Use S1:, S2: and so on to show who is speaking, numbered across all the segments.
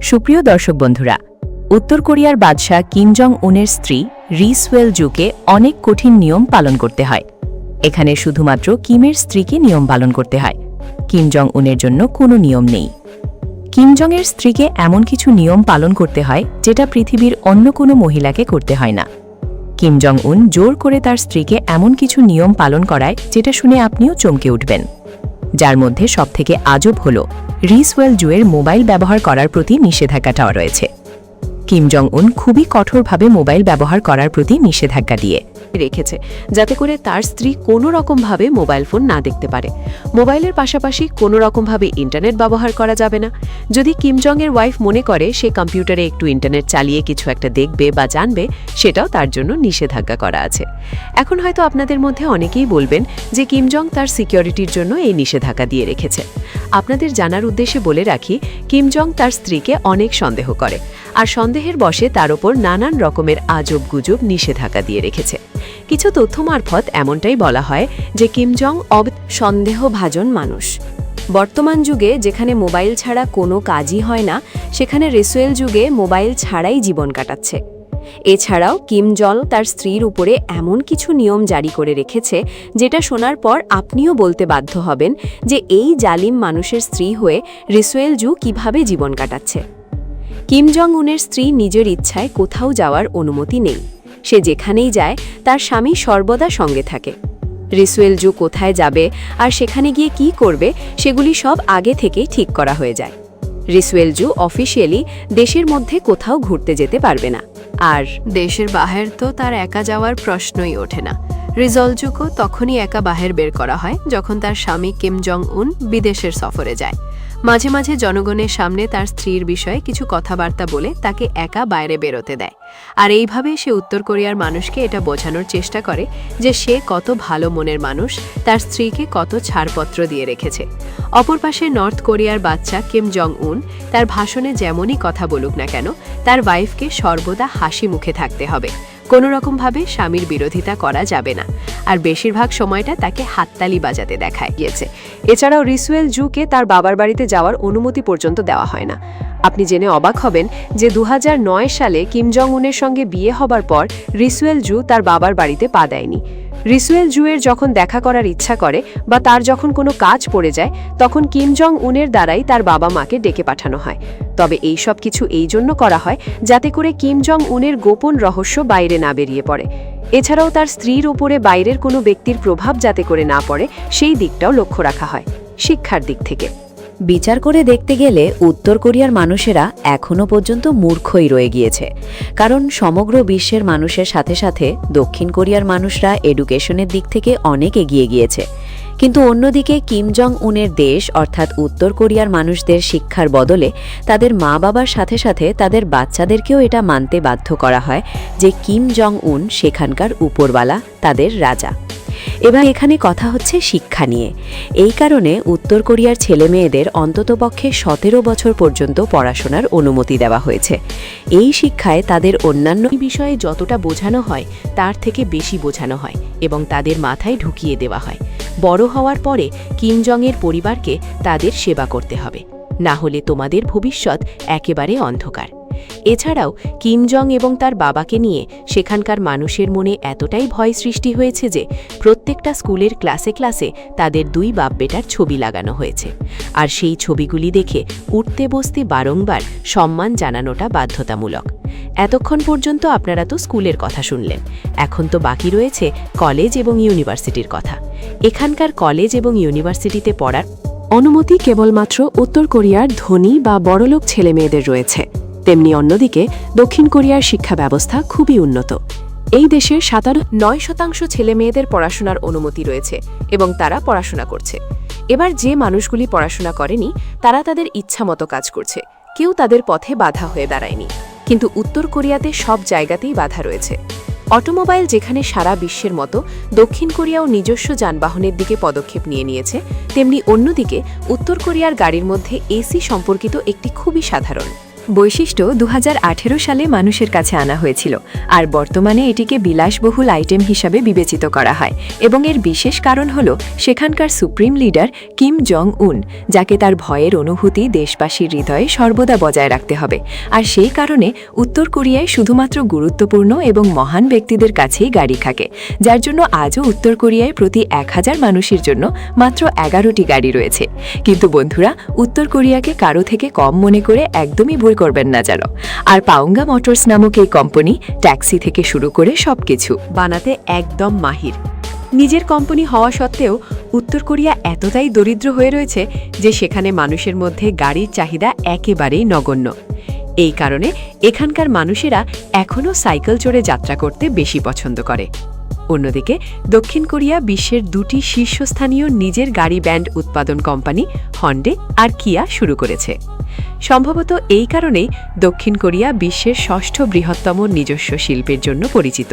S1: সুপ্রিয় দর্শক বন্ধুরা, উত্তর কোরিয়ার বাদশাহ কিম জং উনের স্ত্রী রি সোয়েল জুকে অনেক কঠিন নিয়ম পালন করতে হয়। এখানে শুধুমাত্র কিমের স্ত্রীকে নিয়ম পালন করতে হয়, কিম জং উনের জন্য কোনো নিয়ম নেই। কিম জংয়ের স্ত্রীকে এমন কিছু নিয়ম পালন করতে হয় যেটা পৃথিবীর অন্য কোনো মহিলাকে করতে হয় না। কিম জং উন জোর করে তার স্ত্রীকে এমন কিছু নিয়ম পালন করায় যেটা শুনে আপনিও চমকে উঠবেন। যার মধ্যে সবথেকে আজব হল রি সোয়েল জুয়ের মোবাইল ব্যবহার করার প্রতি নিষেধাজ্ঞাটাও রয়েছে। কিম জং উন খুবই কঠোরভাবে মোবাইল ব্যবহার করার প্রতি নিষেধাজ্ঞা দিয়ে
S2: রেখেছে, যাতে করে তার স্ত্রী কোনো রকমভাবে মোবাইল ফোন না দেখতে পারে। মোবাইলের পাশাপাশি কোনো রকমভাবে ইন্টারনেট ব্যবহার করা যাবে না। যদি কিম জং এর ওয়াইফ মনে করে সে কম্পিউটারে একটু ইন্টারনেট চালিয়ে কিছু একটা দেখবে বা জানবে, সেটাও তার জন্য নিষেধাজ্ঞা করা আছে। এখন হয়তো আপনাদের মধ্যে অনেকেই বলবেন যে কিম জং তার সিকিউরিটির জন্য এই নিষেধাজ্ঞা দিয়ে রেখেছে। আপনাদের জানার উদ্দেশ্যে বলে রাখি, কিম জং তার স্ত্রীকে অনেক সন্দেহ করে, আর সন্দেহের বশে তার ওপর নানান রকমের আজব গুজব নিষেধাজ্ঞা দিয়ে রেখেছে। কিছু তথ্য মারফত এমনটাই বলা হয় যে কিম জং সন্দেহভাজন মানুষ। বর্তমান যুগে যেখানে মোবাইল ছাড়া কোনো কাজই হয় না, সেখানে রিসোয়েল যুগে মোবাইল ছাড়াই জীবন কাটাচ্ছে। এছাড়াও কিম জং তার স্ত্রীর উপরে এমন কিছু নিয়ম জারি করে রেখেছে যেটা শোনার পর আপনিও বলতে বাধ্য হবেন যে এই জালিম মানুষের স্ত্রী হয়ে রিসোয়েল জু কিভাবে জীবন কাটাচ্ছে। কিম জং উনের স্ত্রী নিজের ইচ্ছায় কোথাও যাওয়ার অনুমতি নেই। সে যেখানেই যায় তার স্বামী সর্বদা সঙ্গে থাকে। রিসোয়েল জু কোথায় যাবে আর সেখানে গিয়ে কি করবে, সেগুলি সব আগে থেকেই ঠিক করা হয়ে যায়। রিসোয়েল জু অফিসিয়ালি দেশের মধ্যে কোথাও ঘুরতে যেতে পারবে না, আর দেশের বাহির তো তার একা যাওয়ার প্রশ্নই ওঠে না। রিসোয়েলজুকে তখনই একা বাহির বের করা হয় যখন তার স্বামী কিম জং উন বিদেশের সফরে যায়। মাঝে মাঝে জনগণের সামনে তার স্ত্রীর বিষয়ে কিছু কথাবার্তা বলে তাকে একা বাইরে বেরোতে দেয়। আর এইভাবে সে উত্তর কোরিয়ার মানুষকে এটা বোঝানোর চেষ্টা করে যে সে কত ভালো মনের মানুষ, তার স্ত্রীকে কত ছাড়পত্র দিয়ে রেখেছে। অপর পাশে নর্থ কোরিয়ার বাচ্চা কিম জং উন তার ভাষণে যেমনই কথা বলুক না কেন, তার ওয়াইফকে সর্বদা হাসি মুখে থাকতে হবে। কোনো রকমভাবে স্বামীর বিরোধিতা করা যাবে না, আর বেশিরভাগ সময়টা তাকে হাততালি বাজাতে দেখা গিয়েছে। এছাড়াও রিসোয়েল জুকে তার বাবার বাড়িতে যাওয়ার অনুমতি পর্যন্ত দেওয়া হয় না। আপনি জেনে অবাক হবেন যে 2009 সালে কিম জং উনের সঙ্গে বিয়ে হবার পর রিসোয়েল জু তার বাবার বাড়িতে পা দেয়নি। রিসোয়েল জুয়ের যখন দেখা করার ইচ্ছা করে বা তার যখন কোনো কাজ পড়ে যায়, তখন কিম জং উনের দ্বারাই তার বাবা মাকে ডেকে পাঠানো হয়। তবে এই সব কিছু এই জন্য করা হয় যাতে করে কিম জং উনের গোপন রহস্য বাইরে না বেরিয়ে পড়ে। এছাড়াও তার স্ত্রীর উপরে বাইরের কোনো ব্যক্তির প্রভাব যাতে করে না পড়ে, সেই দিকটাও লক্ষ্য রাখা হয়। শিক্ষার দিক থেকে
S1: বিচার করে দেখতে গেলে উত্তর কোরিয়ার মানুষেরা এখনও পর্যন্ত মূর্খই রয়ে গিয়েছে। কারণ সমগ্র বিশ্বের মানুষের সাথে সাথে দক্ষিণ কোরিয়ার মানুষরা এডুকেশনের দিক থেকে অনেক এগিয়ে গিয়েছে। কিন্তু অন্যদিকে কিম জং উনের দেশ অর্থাৎ উত্তর কোরিয়ার মানুষদের শিক্ষার বদলে তাদের মা বাবার সাথে সাথে তাদের বাচ্চাদেরকেও এটা মানতে বাধ্য করা হয় যে কিম জং উন সেখানকার উপরওয়ালা, তাদের রাজা। এবার এখানে কথা হচ্ছে শিক্ষা নিয়ে। এই কারণে উত্তর কোরিয়ার ছেলে মেয়েদের অন্ততপক্ষে 17 বছর পর্যন্ত পড়াশোনার অনুমতি দেওয়া হয়েছে। এই শিক্ষায় তাদের অন্যান্য বিষয়ে যতটা বোঝানো হয় তার থেকে বেশি বোঝানো হয় এবং তাদের মাথায় ঢুকিয়ে দেওয়া হয়। বড় হওয়ার পরে কিম জং এর পরিবারকে তাদের সেবা করতে হবে, না হলে তোমাদের ভবিষ্যৎ একেবারে অন্ধকার। এছাড়াও কিম জং এবং তার বাবাকে নিয়ে সেখানকার মানুষের মনে এতটাই ভয় সৃষ্টি হয়েছে যে প্রত্যেকটা স্কুলের ক্লাসে ক্লাসে তাদের দুই বাপ বেটার ছবি লাগানো হয়েছে। আর সেই ছবিগুলি দেখে উঠতে বসতে বারংবার সম্মান জানানোটা বাধ্যতামূলক। এতক্ষণ পর্যন্ত আপনারা তো স্কুলের কথা শুনলেন, এখন তো বাকি রয়েছে কলেজ এবং ইউনিভার্সিটির কথা। এখানকার কলেজ এবং ইউনিভার্সিটিতে পড়ার অনুমতি কেবলমাত্র উত্তর কোরিয়ার ধনী বা বড়লোক ছেলে মেয়েদের রয়েছে। তেমনি অন্যদিকে দক্ষিণ কোরিয়ার শিক্ষা ব্যবস্থা খুবই উন্নত। এই দেশের 97% ছেলে মেয়েদের পড়াশোনার অনুমতি রয়েছে এবং তারা পড়াশোনা করছে। এবার যে মানুষগুলি পড়াশোনা করেনি তারা তাদের ইচ্ছা মতো কাজ করছে, কেউ তাদের পথে বাধা হয়ে দাঁড়ায়নি। কিন্তু উত্তর কোরিয়াতে সব জায়গাতেই বাধা রয়েছে। অটোমোবাইল যেখানে সারা বিশ্বের মতো দক্ষিণ কোরিয়াও নিজস্ব যানবাহনের দিকে পদক্ষেপ নিয়েছে, তেমনি অন্যদিকে উত্তর কোরিয়ার গাড়ির মধ্যে এসি সম্পর্কিত একটি খুবই সাধারণ
S3: বৈশিষ্ট্য 2018 সালে মানুষের কাছে আনা হয়েছিল আর বর্তমানে এটিকে বিলাসবহুল আইটেম হিসাবে বিবেচিত করা হয় এবং এর বিশেষ কারণ হল সেখানকার সুপ্রিম লিডার কিম জং উন, যাকে তার ভয়ের অনুভূতি দেশবাসীর হৃদয়ে সর্বদা বজায় রাখতে হবে। আর সেই কারণে উত্তর কোরিয়ায় শুধুমাত্র গুরুত্বপূর্ণ এবং মহান ব্যক্তিদের কাছেই গাড়ি থাকে, যার জন্য আজও উত্তর কোরিয়ায় প্রতি 1000 মানুষের জন্য মাত্র 11টি গাড়ি রয়েছে। কিন্তু বন্ধুরা, উত্তর কোরিয়াকে কারো থেকে কম মনে করে একদমই ভুল করবেন না যেন। আর পাওঙ্গা মোটরস নামক এই কোম্পানি ট্যাক্সি থেকে শুরু করে সবকিছু
S2: বানাতে একদম মাহির। নিজের কোম্পানি হওয়া সত্ত্বেও উত্তর কোরিয়া এতটাই দরিদ্র হয়ে রয়েছে যে সেখানে মানুষের মধ্যে গাড়ির চাহিদা একেবারেই নগণ্য। এই কারণে এখানকার মানুষেরা এখনও সাইকেল চড়ে যাত্রা করতে বেশি পছন্দ করে। অন্যদিকে দক্ষিণ কোরিয়া বিশ্বের দুটি শীর্ষস্থানীয় নিজের গাড়ি ব্র্যান্ড উৎপাদন কোম্পানি হন্ডে আর কিয়া শুরু করেছে। সম্ভবত এই কারণেই দক্ষিণ কোরিয়া বিশ্বের ষষ্ঠ বৃহত্তম নিজস্ব শিল্পের জন্য পরিচিত,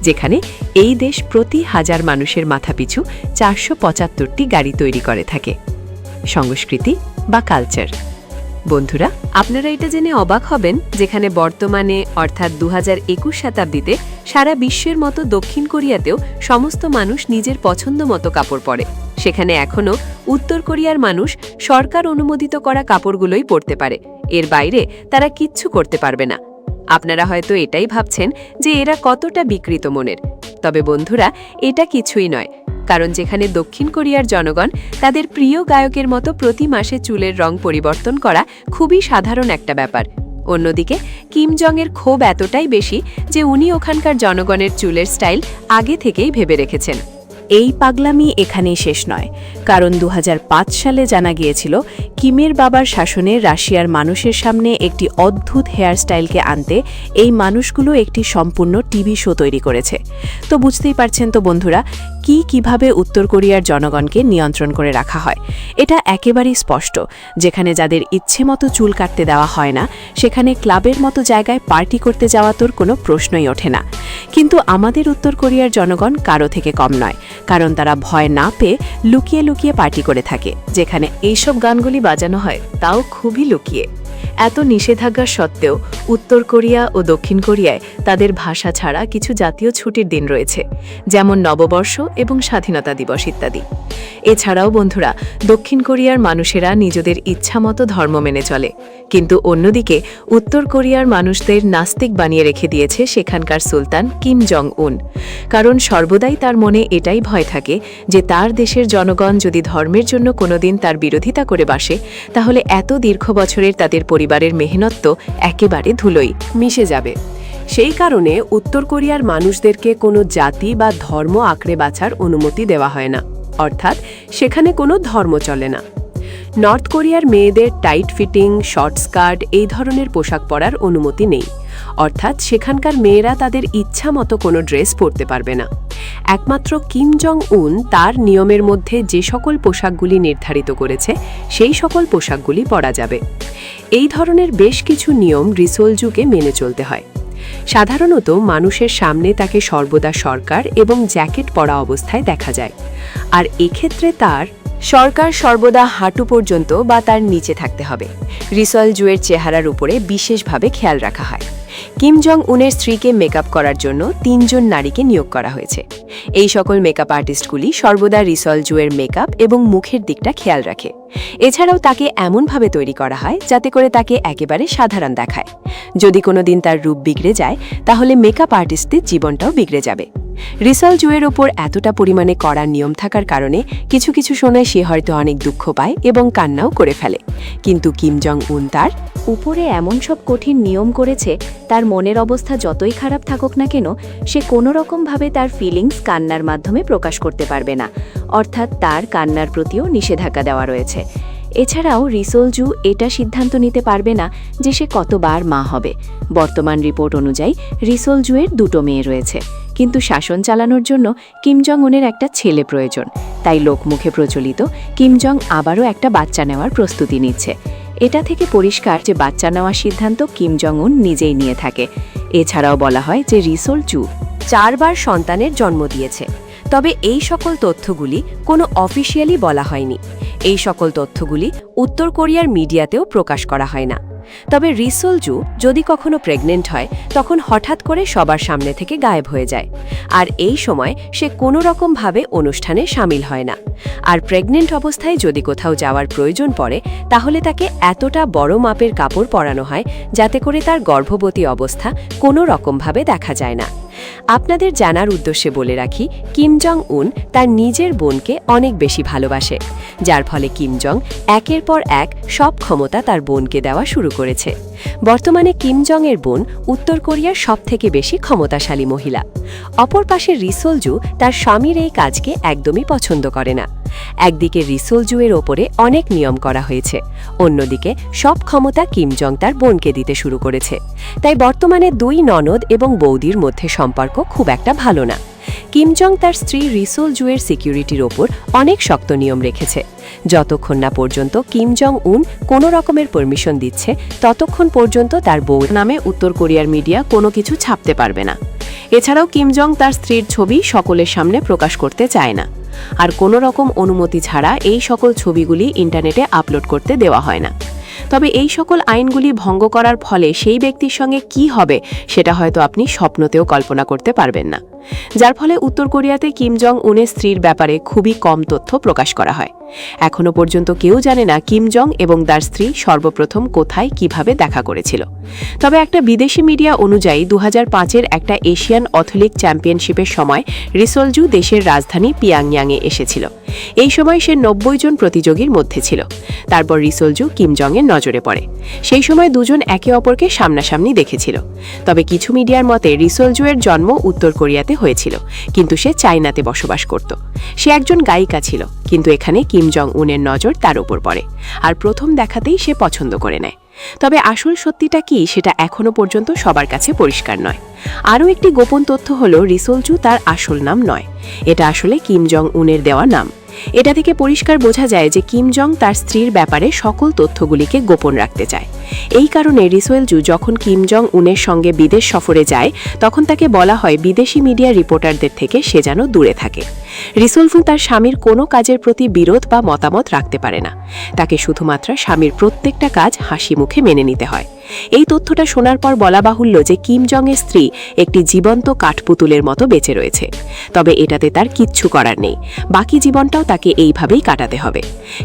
S2: যেখানে এই দেশ প্রতি 1000 মানুষের মাথাপিছু 475টি গাড়ি তৈরি করে থাকে। সংস্কৃতি বা কালচার। বন্ধুরা, আপনারা এটা জেনে অবাক হবেন যেখানে বর্তমানে অর্থাৎ 2021 শতাব্দীতে সারা বিশ্বের মতো দক্ষিণ কোরিয়াতেও সমস্ত মানুষ নিজের পছন্দ মতো কাপড় পরে, সেখানে এখনও উত্তর কোরিয়ার মানুষ সরকার অনুমোদিত করা কাপড়গুলোই পরতে পারে। এর বাইরে তারা কিচ্ছু করতে পারবে না। আপনারা হয়তো এটাই ভাবছেন যে এরা কতটা বিকৃত মনের। তবে বন্ধুরা, এটা কিছুই নয়, কারণ যেখানে দক্ষিণ কোরিয়ার জনগণ তাদের প্রিয় গায়কের মতো প্রতি মাসে চুলের রং পরিবর্তন করা খুবই সাধারণ একটা ব্যাপার, অন্যদিকে কিম জং-এর ক্ষোভ এতটাই বেশি যে উনি ওখানকার জনগণের চুলের স্টাইল আগে থেকেই ভেবে রেখেছেন।
S1: এই পাগলামি এখানেই শেষ নয়, কারণ 2005 সালে জানা গিয়েছিল কিমের বাবার শাসনে রাশিয়ার মানুষের সামনে একটি অদ্ভুত হেয়ারস্টাইলকে আনতে এই মানুষগুলো একটি সম্পূর্ণ টিভি শো তৈরি করেছে। তো বুঝতেই পারছেন তো বন্ধুরা, কিভাবে উত্তর কোরিয়ার জনগণকে নিয়ন্ত্রণ করে রাখা হয়। এটা একেবারেই স্পষ্ট, যেখানে যাদের ইচ্ছে মতো চুল কাটতে দেওয়া হয় না, সেখানে ক্লাবের মতো জায়গায় পার্টি করতে যাওয়া তোর কোনো প্রশ্নই ওঠে না। কিন্তু আমাদের উত্তর কোরিয়ার জনগণ কারো থেকে কম নয়, কারণ তারা ভয় না পেয়ে লুকিয়ে লুকিয়ে পার্টি করে থাকে, যেখানে এইসব গানগুলি বাজানো হয় তাও খুবই লুকিয়ে। এত নিষেধাজ্ঞা সত্ত্বেও উত্তর কোরিয়া ও দক্ষিণ কোরিয়ায় তাদের ভাষা ছাড়া কিছু জাতীয় ছুটির দিন রয়েছে, যেমন নববর্ষ এবং স্বাধীনতা দিবস ইত্যাদি। এছাড়াও বন্ধুরা, দক্ষিণ কোরিয়ার মানুষেরা নিজেদের ইচ্ছামতো ধর্ম মেনে চলে, কিন্তু অন্যদিকে উত্তর কোরিয়ার মানুষদের নাস্তিক বানিয়ে রেখে দিয়েছে সেখানকার সুলতান কিম জং উন। কারণ সর্বদাই তার মনে এটাই ভয় থাকে যে তার দেশের জনগণ যদি ধর্মের জন্য কোনোদিন তার বিরোধিতা করে বসে, তাহলে এত দীর্ঘ বছরের তাদের পরিবারের মেহনত তো একেবারে ধুলোই
S2: মিশে যাবে। সেই কারণে উত্তর কোরিয়ার মানুষদেরকে কোনো জাতি বা ধর্ম আঁকড়ে বাছার অনুমতি দেওয়া হয় না, অর্থাৎ সেখানে কোনো ধর্ম চলে না। নর্থ কোরিয়ার মেয়েদের টাইট ফিটিং, শর্ট স্কার্ট এই ধরনের পোশাক পরার অনুমতি নেই, অর্থাৎ সেখানকার মেয়েরা তাদের ইচ্ছা মতো কোনো ড্রেস পরতে পারবে না। একমাত্র কিম জং উন তার নিয়মের মধ্যে যে সকল পোশাকগুলি নির্ধারিত করেছে সেই সকল পোশাকগুলি পরা যাবে। এই ধরনের বেশ কিছু নিয়ম রিসোলজুকে মেনে চলতে হয়। সাধারণত মানুষের সামনে তাকে সর্বদা সরকার এবং জ্যাকেট পরা অবস্থায় দেখা যায়, আর এক্ষেত্রে তার সরকার সর্বদা হাঁটু পর্যন্ত বা তার নিচে থাকতে হবে। রিসোলজুয়ের চেহারার উপরে বিশেষভাবে খেয়াল রাখা হয়। কিম জং উনের স্ত্রীকে মেকআপ করার জন্য 3 জন নারীকে নিয়োগ করা হয়েছে। এই সকল মেকআপ আর্টিস্টগুলি সর্বদা রিসোলজুয়ের মেকআপ এবং মুখের দিকটা খেয়াল রাখে। এছাড়াও তাকে এমনভাবে তৈরি করা হয় যাতে করে তাকে একেবারে সাধারণ দেখায়। যদি কোনোদিন তার রূপ বিগড়ে যায়, তাহলে মেকআপ আর্টিস্টদের জীবনটাও বিগড়ে যাবে। রিসোলজুয়ের ওপর এতটা পরিমাণে কড়া নিয়ম থাকার কারণে কিছু কিছু সময় সে হয়তো অনেক দুঃখ পায় এবং কান্নাও করে ফেলে, কিন্তু কিম জং উন তার
S1: উপরে এমন সব কঠিন নিয়ম করেছে, তার মনের অবস্থা যতই খারাপ থাকুক না কেন, সে কোনো রকমভাবে তার ফিলিংস কান্নার মাধ্যমে প্রকাশ করতে পারবে না, অর্থাৎ তার কান্নার প্রতিও নিষেধাজ্ঞা দেওয়া রয়েছে। এছাড়াও রিসোলজু এটা সিদ্ধান্ত নিতে পারবে না যে সে কতবার মা হবে। বর্তমান রিপোর্ট অনুযায়ী রিসোলজুয়ের 2টো মেয়ে রয়েছে, কিন্তু শাসন চালানোর জন্য কিম জং উনের একটা ছেলে প্রয়োজন। তাই লোকমুখে প্রচলিত কিম জং আবারও একটা বাচ্চা নেওয়ার প্রস্তুতি নিচ্ছে। এটা থেকে পরিষ্কার যে বাচ্চা নেওয়ার সিদ্ধান্ত কিম জং উন নিজেই নিয়ে থাকে। এছাড়াও বলা হয় যে রিসোলজু 4 বার সন্তানের জন্ম দিয়েছে। তবে এই সকল তথ্যগুলি কোনো অফিসিয়ালি বলা হয়নি। এই সকল তথ্যগুলি উত্তর কোরিয়ার মিডিয়াতেও প্রকাশ করা হয় না।
S2: তবে রি সোল-জু যদি কখনো প্রেগনেন্ট হয় তখন হঠাৎ করে সবার সামনে থেকে গায়েব হয়ে যায়, আর এই সময় সে কোনো রকমভাবে অনুষ্ঠানে সামিল হয় না। আর প্রেগনেন্ট অবস্থায় যদি কোথাও যাওয়ার প্রয়োজন পড়ে তাহলে তাকে এতটা বড় মাপের কাপড় পরানো হয় যাতে করে তার গর্ভবতী অবস্থা কোনো রকমভাবে দেখা যায় না। আপনাদের জানার উদ্দেশ্যে বলে রাখি, কিম জং উন তার নিজের বোনকে অনেক বেশি ভালোবাসে, যার ফলে কিম জং একের পর এক সব ক্ষমতা তার বোনকে দেওয়া শুরু করেছে। বর্তমানে কিম জং এর বোন উত্তর কোরিয়ার সবথেকে বেশি ক্ষমতাশালী মহিলা। অপর পাশে রি সোল-জু তার স্বামীর এই কাজকে একদমই পছন্দ করে না। একদিকে রি সোল-জু এর ওপরে অনেক নিয়ম করা হয়েছে, অন্যদিকে সব ক্ষমতা কিম জং তার বোনকে দিতে শুরু করেছে। তাই বর্তমানে দুই ননদ এবং বৌদির মধ্যে সম্পর্ক খুব একটা ভালো না। কিম জং তার স্ত্রী রি সোল-জু এর সিকিউরিটির ওপর অনেক শক্ত নিয়ম রেখেছে। যতক্ষণ না পর্যন্ত কিম জং উন কোনো রকমের পারমিশন দিচ্ছে ততক্ষণ পর্যন্ত তার বউ নামে উত্তর কোরিয়ার মিডিয়া কোনো কিছু ছাপতে পারবে না। এছাড়াও কিম জং তার স্ত্রীর ছবি সকলের সামনে প্রকাশ করতে চায় না, আর কোনো রকম অনুমতি ছাড়া এই সকল ছবিগুলি ইন্টারনেটে আপলোড করতে দেওয়া হয় না। তবে এই সকল আইনগুলি ভঙ্গ করার ফলে সেই ব্যক্তির সঙ্গে কি হবে সেটা হয়তো আপনি স্বপ্নতেও কল্পনা করতে পারবেন না, যার ফলে উত্তর কোরিয়াতে কিম জং উনের স্ত্রীর ব্যাপারে খুবই কম তথ্য প্রকাশ করা হয়। এখনো পর্যন্ত কেউ জানে না কিম জং এবং তার স্ত্রী সর্বপ্রথম কোথায় কিভাবে দেখা করেছিল। তবে একটা বিদেশি মিডিয়া অনুযায়ী 2005-এর একটা এশিয়ান অথলিক চ্যাম্পিয়নশিপের সময় রি সোল-জু দেশের রাজধানী পিয়াংইয়াংয়ে এসেছিল। এই সময় সে 90 জন প্রতিযোগীর মধ্যে ছিল। তারপর রি সোল-জু কিম জং এর নজরে পড়ে। সেই সময় দুজন একে অপরকে সামনাসামনি দেখেছিল। তবে কিছু মিডিয়ার মতে রি সোল-জু এর জন্ম উত্তর কোরিয়াতে হয়েছিল, কিন্তু সে চায়নাতে বসবাস করত। সে একজন গায়িকা ছিল, কিন্তু এখানে কিম জং উনের নজর তার উপর পড়ে, আর প্রথম দেখাতেই সে পছন্দ করে নেয়। তবে আসল সত্যিটা কি সেটা এখনো পর্যন্ত সবার কাছে পরিষ্কার নয়। আরও একটি গোপন তথ্য হলো রি সোল-জু তার আসল নাম নয়, এটা আসলে কিম জং উনের দেওয়া নাম। এটা থেকে পরিষ্কার বোঝা যায় যে কিম জং তার স্ত্রীর ব্যাপারে সকল তথ্যগুলিকে গোপন রাখতে চায়। এই কারণে রি সোল-জু যখন কিম জং উনের সঙ্গে বিদেশ সফরে যায় তখন তাকে বলা হয় বিদেশি মিডিয়া রিপোর্টারদের থেকে সে যেন দূরে থাকে। রি সোল-জু তার স্বামীর কোনো কাজের প্রতি বিরোধ বা মতামত রাখতে পারে না, তাকে শুধুমাত্র স্বামীর প্রত্যেকটা কাজ হাসি মুখে মেনে নিতে হয়। এই তথ্যটা শোনার পর বলা বাহুল্য যে কিম জং এর স্ত্রী একটি জীবন্ত কাঠপুতুলের মতো বেঁচে রয়েছে। তবে এটাতে তার কিচ্ছু করার নেই, বাকি জীবনটাও তাকে এইভাবেই কাটাতে হবে।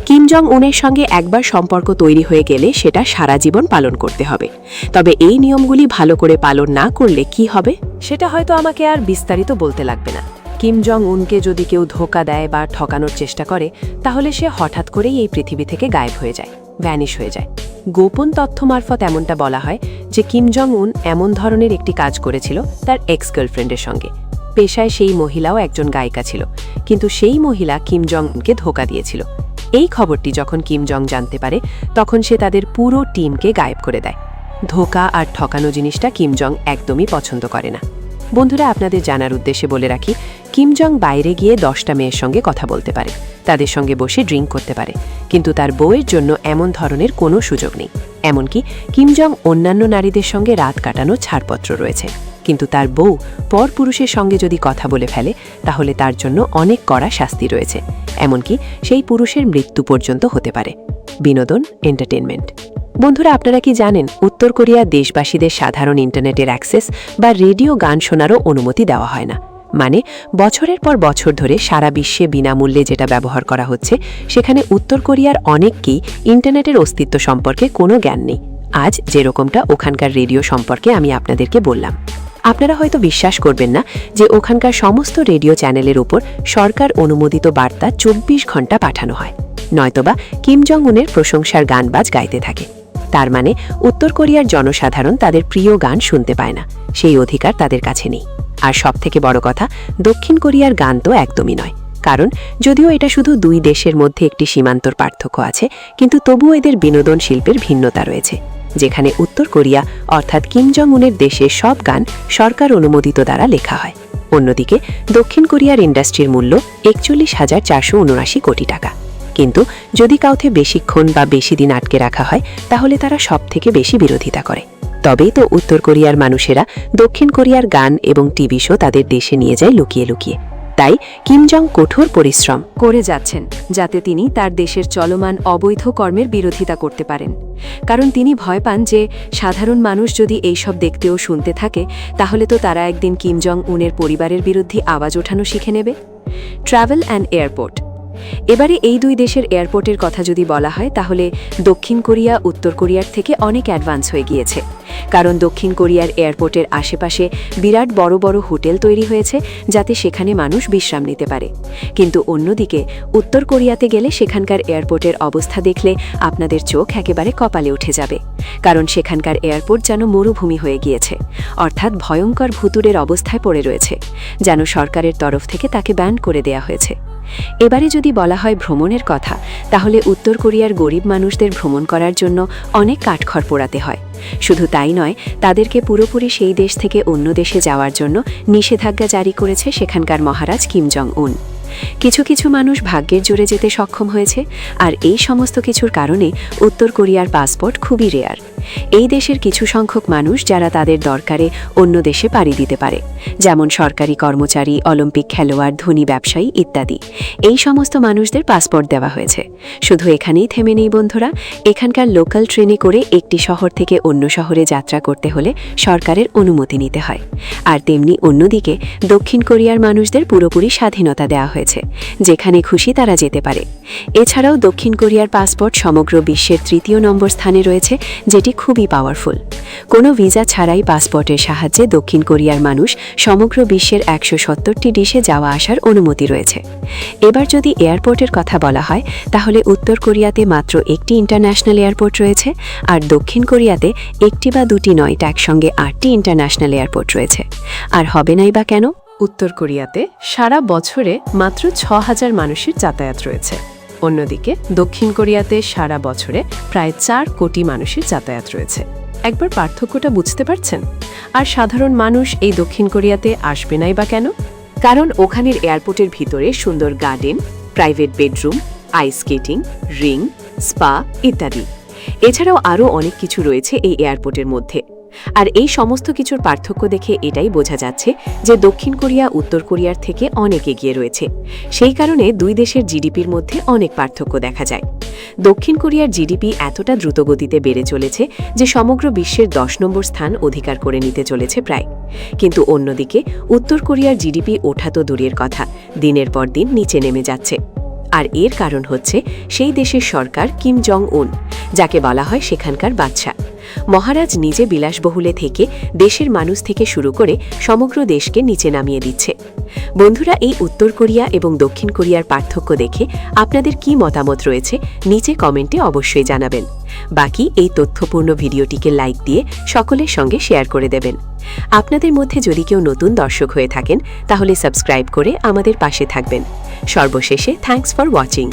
S2: কিম জং উনের সঙ্গে একবার সম্পর্ক তৈরি হয়ে গেলে সেটা সারা জীবন পালন করতে হবে। তবে এই নিয়মগুলি ভালো করে পালন না করলে কি হবে সেটা হয়তো আমাকে আর বিস্তারিত বলতে লাগবে না। কিম জং উনকে যদি কেউ ধোঁকা দেয় বা ঠকানোর চেষ্টা করে তাহলে সে হঠাৎ করেই এই পৃথিবী থেকে গায়েব হয়ে যায়, ভ্যানিশ হয়ে যায়। গোপন তথ্য মারফত এমনটা বলা হয় যে কিম জং উন এমন ধরনের একটি কাজ করেছিল তার এক্স গার্লফ্রেন্ডের সঙ্গে। পেশায় সেই মহিলাও একজন গায়িকা ছিল, কিন্তু সেই মহিলা কিম জং উনকে ধোঁকা দিয়েছিল। এই খবরটি যখন কিম জং জানতে পারে তখন সে তাদের পুরো টিমকে গায়েব করে দেয়। ধোঁকা আর ঠকানো জিনিসটা কিম জং একদমই পছন্দ করে না। বন্ধুরা, আপনাদের জানার উদ্দেশ্যে বলে রাখি, কিম জং বাইরে গিয়ে 10টা মেয়ের সঙ্গে কথা বলতে পারে, তাদের সঙ্গে বসে ড্রিঙ্ক করতে পারে, কিন্তু তার বউয়ের জন্য এমন ধরনের কোনো সুযোগ নেই। এমনকি কিম জং অন্যান্য নারীদের সঙ্গে রাত কাটানো ছাড়পত্র রয়েছে, কিন্তু তার বউ পরপুরুষের সঙ্গে যদি কথা বলে ফেলে তাহলে তার জন্য অনেক কড়া শাস্তি রয়েছে, এমনকি সেই পুরুষের মৃত্যু পর্যন্ত হতে পারে। বিনোদন, এন্টারটেনমেন্ট। বন্ধুরা, আপনারা কি জানেন উত্তর কোরিয়া দেশবাসীদের সাধারণ ইন্টারনেটের অ্যাক্সেস বা রেডিও গান শোনারও অনুমতি দেওয়া হয় না। মানে বছরের পর বছর ধরে সারা বিশ্বে বিনামূল্যে যেটা ব্যবহার করা হচ্ছে, সেখানে উত্তর কোরিয়ার অনেককেই ইন্টারনেটের অস্তিত্ব সম্পর্কে কোনো জ্ঞান নেই। আজ যেরকমটা ওখানকার রেডিও সম্পর্কে আমি আপনাদেরকে বললাম, আপনারা হয়তো বিশ্বাস করবেন না যে ওখানকার সমস্ত রেডিও চ্যানেলের উপর সরকার অনুমোদিত বার্তা 24 ঘন্টা পাঠানো হয়, নয়তোবা কিম জং উনের প্রশংসার গানবাজ গাইতে থাকে। তার মানে উত্তর কোরিয়ার জনসাধারণ তাদের প্রিয় গান শুনতে পায় না, সেই অধিকার তাদের কাছে নেই। আর সবথেকে বড় কথা, দক্ষিণ কোরিয়ার গান তো একদমই নয়, কারণ যদিও এটা শুধু দুই দেশের মধ্যে একটি সীমান্তর পার্থক্য আছে, কিন্তু তবুও এদের বিনোদন শিল্পের ভিন্নতা রয়েছে, যেখানে উত্তর কোরিয়া অর্থাৎ কিম জং উনের দেশের সব গান সরকার অনুমোদিত দ্বারা লেখা হয়। অন্যদিকে দক্ষিণ কোরিয়ার ইন্ডাস্ট্রির মূল্য 41,479 কোটি টাকা। কিন্তু যদি কাউকে বেশিক্ষণ বা বেশি দিন আটকে রাখা হয় তাহলে তারা সবথেকে বেশি বিরোধিতা করে। তবেই তো উত্তর কোরিয়ার মানুষেরা দক্ষিণ কোরিয়ার গান এবং টিভি শো তাদের দেশে নিয়ে যায় লুকিয়ে লুকিয়ে। তাই কিম জং কঠোর পরিশ্রম
S3: করে যাচ্ছেন যাতে তিনি তার দেশের চলমান অবৈধ কর্মের বিরোধিতা করতে পারেন, কারণ তিনি ভয় পান যে সাধারণ মানুষ যদি এইসব দেখতে ও শুনতে থাকে তাহলে তো তারা একদিন কিম জং উনের পরিবারের বিরুদ্ধে আওয়াজ ওঠানো শিখে নেবে। Travel and airport. এবারে এই দুই দেশের এয়ারপোর্টের কথা যদি বলা হয় তাহলে দক্ষিণ কোরিয়া উত্তর কোরিয়ার থেকে অনেক অ্যাডভান্স হয়ে গিয়েছে, কারণ দক্ষিণ কোরিয়ার এয়ারপোর্টের আশেপাশে বিরাট বড় বড় হোটেল তৈরি হয়েছে যাতে সেখানে মানুষ বিশ্রাম নিতে পারে। কিন্তু অন্যদিকে উত্তর কোরিয়াতে গেলে সেখানকার এয়ারপোর্টের অবস্থা দেখলে আপনাদের চোখ একেবারে কপালে উঠে যাবে, কারণ সেখানকার এয়ারপোর্ট যেন মরুভূমি হয়ে গিয়েছে, অর্থাৎ ভয়ঙ্কর ভুতুড়ের অবস্থায় পড়ে রয়েছে, যেন সরকারের তরফ থেকে তাকে ব্যান করে দেয়া হয়েছে। এবারে যদি বলা হয় ভ্রমণের কথা, তাহলে উত্তর কোরিয়ার গরিব মানুষদের ভ্রমণ করার জন্য অনেক কাঠখড় পোড়াতে হয়। শুধু তাই নয়, তাদেরকে পুরোপুরি সেই দেশ থেকে অন্য দেশে যাওয়ার জন্য নিষেধাজ্ঞা জারি করেছে সেখানকার মহারাজ কিম জং উন। কিছু কিছু মানুষ ভাগ্যের জোরে যেতে সক্ষম হয়েছে, আর এই সমস্ত কিছুর কারণে উত্তর কোরিয়ার পাসপোর্ট খুবই রেয়ার। এই দেশের কিছু সংখ্যক মানুষ যারা তাদের দরকারে অন্য দেশে পাড়ি দিতে পারে, যেমন সরকারি কর্মচারী, অলিম্পিক খেলোয়াড়, ধনী ব্যবসায়ী ইত্যাদি। এই সমস্ত মানুষদের পাসপোর্ট দেওয়া হয়েছে। শুধু এখানেই থেমে নেই বন্ধুরা, এখানকার লোকাল ট্রেনে করে একটি শহর থেকে অন্য শহরে যাত্রা করতে হলে সরকারের অনুমতি নিতে হয়। আর তেমনি অন্যদিকে দক্ষিণ কোরিয়ার মানুষদের পুরোপুরি স্বাধীনতা দেওয়া হয়েছে, যেখানে খুশি তারা যেতে পারে। এছাড়াও দক্ষিণ কোরিয়ার পাসপোর্ট সমগ্র বিশ্বের ৩য় নম্বর স্থানে রয়েছে, যেটি খুবই পাওয়ারফুল। কোনো ভিসা ছাড়াই পাসপোর্টের সাহায্যে দক্ষিণ কোরিয়ার মানুষ সমগ্র বিশ্বের ১৭০টি দেশে যাওয়া আসার অনুমতি রয়েছে। এবার যদি এয়ারপোর্টের কথা বলা হয়, তাহলে উত্তর কোরিয়াতে মাত্র একটি ইন্টারন্যাশনাল এয়ারপোর্ট রয়েছে, আর দক্ষিণ কোরিয়াতে একটি বা দুটি নয়, একসঙ্গে ৮টি ইন্টারন্যাশনাল এয়ারপোর্ট রয়েছে। আর হবে নাই বা কেন?
S2: উত্তর কোরিয়াতে সারা বছরে মাত্র ৬,০০০ মানুষের যাতায়াত রয়েছে। অন্যদিকে দক্ষিণ কোরিয়াতে সারা বছরে প্রায় ৪ কোটি মানুষের যাতায়াত রয়েছে। একবার পার্থক্যটা বুঝতে পারছেন? আর সাধারণ মানুষ এই দক্ষিণ কোরিয়াতে আসবে নাই বা কেন? কারণ ওখানের এয়ারপোর্টের ভিতরে সুন্দর garden, private bedroom, ice skating, ring, spa ইত্যাদি। এছাড়াও আরও অনেক কিছু রয়েছে এই এয়ারপোর্টের মধ্যে। আর এই সমস্ত কিছুর পার্থক্য দেখে এটাই বোঝা যাচ্ছে যে দক্ষিণ কোরিয়া উত্তর কোরিয়ার থেকে অনেক এগিয়ে রয়েছে। সেই কারণে দুই দেশের জিডিপির মধ্যে অনেক পার্থক্য দেখা যায়। দক্ষিণ কোরিয়ার জিডিপি এতটা দ্রুতগতিতে বেড়ে চলেছে যে সমগ্র বিশ্বের ১০ নম্বর স্থান অধিকার করে নিতে চলেছে প্রায়। কিন্তু অন্যদিকে উত্তর কোরিয়ার জিডিপি ওঠা তো দূরের কথা, দিনের পর দিন নিচে নেমে যাচ্ছে। আর এর কারণ হচ্ছে সেই দেশের সরকার কিম জং উন, যাকে বলা হয় সেখানকার বাদশা। মহারাজ নিজে বিলাসবহুলে থেকে দেশের মানুষ থেকে শুরু করে সমগ্র দেশকে নিচে নামিয়ে দিচ্ছে। বন্ধুরা, এই উত্তর কোরিয়া এবং দক্ষিণ কোরিয়ার পার্থক্য দেখে আপনাদের কি মতামত রয়েছে নিচে কমেন্টে অবশ্যই জানাবেন। বাকি এই তথ্যপূর্ণ ভিডিওটিকে লাইক দিয়ে সকলের সঙ্গে শেয়ার করে দেবেন। আপনাদের মধ্যে যদি কেউ নতুন দর্শক হয়ে থাকেন তাহলে সাবস্ক্রাইব করে আমাদের পাশে থাকবেন। সর্বশেষে থ্যাঙ্কস ফর ওয়াচিং।